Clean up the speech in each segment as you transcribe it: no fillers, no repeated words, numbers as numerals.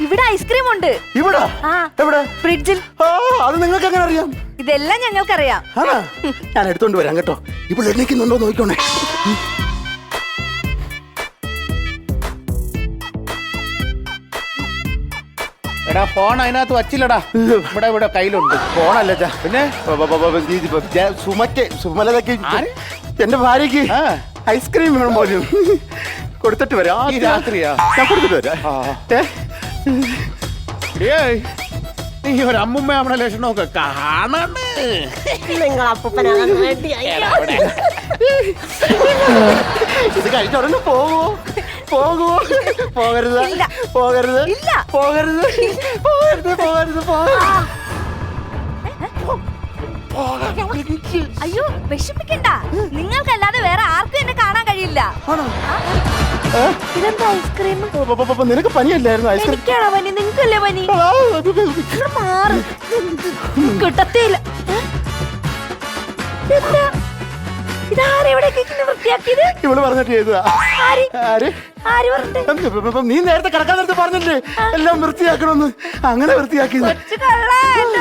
ഇവിടെ ഐസ്ക്രീം ഉണ്ട്. ഇവിടെ എവിടെ? ഫ്രിഡ്ജിൽ. അത് നിങ്ങൾക്ക് എങ്ങനെ അറിയാം? ഇതെല്ലാം ഞങ്ങൾക്കറിയാം. ഞാൻ എടുത്തോണ്ട് വരാം കേട്ടോ. ഇപ്പോൾ എണ്ണിക്കുന്നുണ്ടോ നോക്കണേ. എടാ ഫോൺ അതിനകത്ത് വച്ചില്ലടാ. ഇവിടെ കയ്യിലുണ്ട്. ഫോണല്ല പിന്നെ സുമലതയ്ക്ക് എന്റെ ഭാര്യക്ക് ഐസ്ക്രീം വേണം പോലും. കൊടുത്തിട്ട് വരാം. ഈ രാത്രിയാ? ഞാൻ കൊടുത്തിട്ട് വരാം. ഏയ് നീ ഒരു അമ്മുമ്മ നമ്മുടെ ലക്ഷണമൊക്കെ കാണണേ. നിങ്ങൾ അപ്പൂപ്പനാകാൻ വേണ്ടിയായി. ഇത് കഴിച്ച ഉടനെ പോകൂ. പോകരുത് പോകരുത് പോകരുത് പോകരുത് പോകരുത് അയ്യോ വിഷമിക്കണ്ട. നിങ്ങൾക്കല്ലാതെ വേറെ ആർക്കും എന്നെ കാണാൻ കഴിയില്ല. ഇതെന്താ ഐസ്ക്രീം? നിനക്ക് പനിയല്ലായിരുന്നു? ഐസ്ക്രീം എനിക്കാണോ പനി? നിങ്ങൾക്കല്ലേ പനി? മാറി കിട്ടത്തില്ല. ഇതാരെവിടെ വൃത്തിയാക്കിയത്? ഇവള് പറഞ്ഞിട്ട് ചെയ്തതാ. ആര് പറഞ്ഞിട്ട്? നീ നേരത്തെ കിടക്കാൻ നേരത്തെ പറഞ്ഞില്ലേ എല്ലാം വൃത്തിയാക്കണമെന്ന്. അങ്ങനെ വൃത്തിയാക്കിയത്.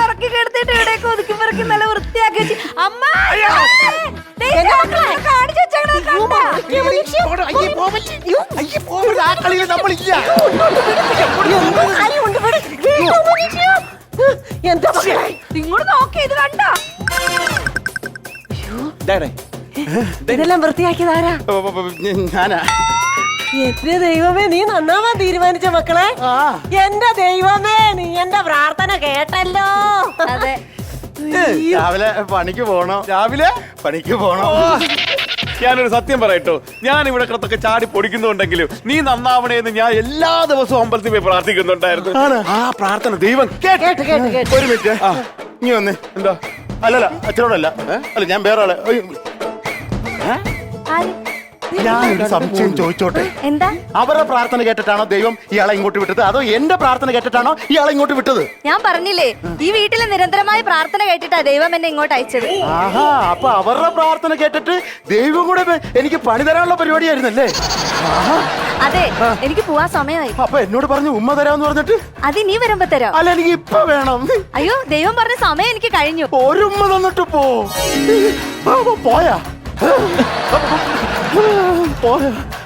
ഉറക്കി കിടത്തിട്ട് ഇവിടേക്ക് ഒതുക്കി പെറുക്കി നല്ല വൃത്തിയാക്കി വെച്ച്. അമ്മ കാണിച്ചു ആ കളിയിൽ നമ്മളില്ല. ഇങ്ങോട്ട് നോക്കി ഇത് കണ്ട. ഇതെല്ലാം വൃത്തിയാക്കിയതാരാ? ഞാനാ. എന്റെ ദൈവമേ, നീ നന്നാവാൻ തീരുമാനിച്ച മക്കളെ. എന്റെ ദൈവമേ, നീ എന്റെ പ്രാർത്ഥന കേട്ടല്ലോ. അതെ, രാവിലെ പണിക്ക് പോണോ? രാവിലെ പണിക്ക് പോണോ? ഞാനൊരു സത്യം പറയട്ടോ, ഞാൻ ഇവിടെ കിടത്തൊക്കെ ചാടി പൊടിക്കുന്നുണ്ടെങ്കിലും നീ നന്നാവണേന്ന് ഞാൻ എല്ലാ ദിവസവും അമ്പലത്തിൽ പോയി പ്രാർത്ഥിക്കുന്നുണ്ടായിരുന്നു. ആ പ്രാർത്ഥന ദൈവം കേട്ട്. ഒരു മിനിറ്റ്, നീ വന്ന്. എന്താ? അല്ലല്ല, അച്ഛനോടല്ല. അല്ല, ഞാൻ വേറെ ആളെ. ഞാനൊരു സംശയം ചോദിച്ചോട്ടെ? എന്താ? അവരുടെ പ്രാർത്ഥന കേട്ടിട്ടാണോ ദൈവം ഇയാളെ ഇങ്ങോട്ട് വിട്ടത്, അതോ എന്റെ പ്രാർത്ഥന കേട്ടിട്ടാണോ ഇയാളെ ഇങ്ങോട്ട് വിട്ടത്? ഞാൻ പറഞ്ഞില്ലേ, ഈ വീട്ടിലെ നിരന്തരമായ പ്രാർത്ഥന കേട്ടിട്ടാ ദൈവം എന്നെ ഇങ്ങോട്ട് അയച്ചത്. ആഹാ, അപ്പൊ അവരുടെ പ്രാർത്ഥന കേട്ടിട്ട് ദൈവം കൂടെ എനിക്ക് പണി തരാനുള്ള പരിപാടിയായിരുന്നല്ലേ? അതെ, എനിക്ക് പോവാൻ സമയമായി. അപ്പൊ എന്നോട് പറഞ്ഞു ഉമ്മ തരാമെന്ന് പറഞ്ഞിട്ട്. അത് നീ വരുമ്പോ തരാം. അല്ല, എനിക്ക് ഇപ്പൊ വേണം. അയ്യോ, ദൈവം പറഞ്ഞ സമയം എനിക്ക് കഴിഞ്ഞു. ഒരു ഉമ്മ തന്നിട്ട് പോയാ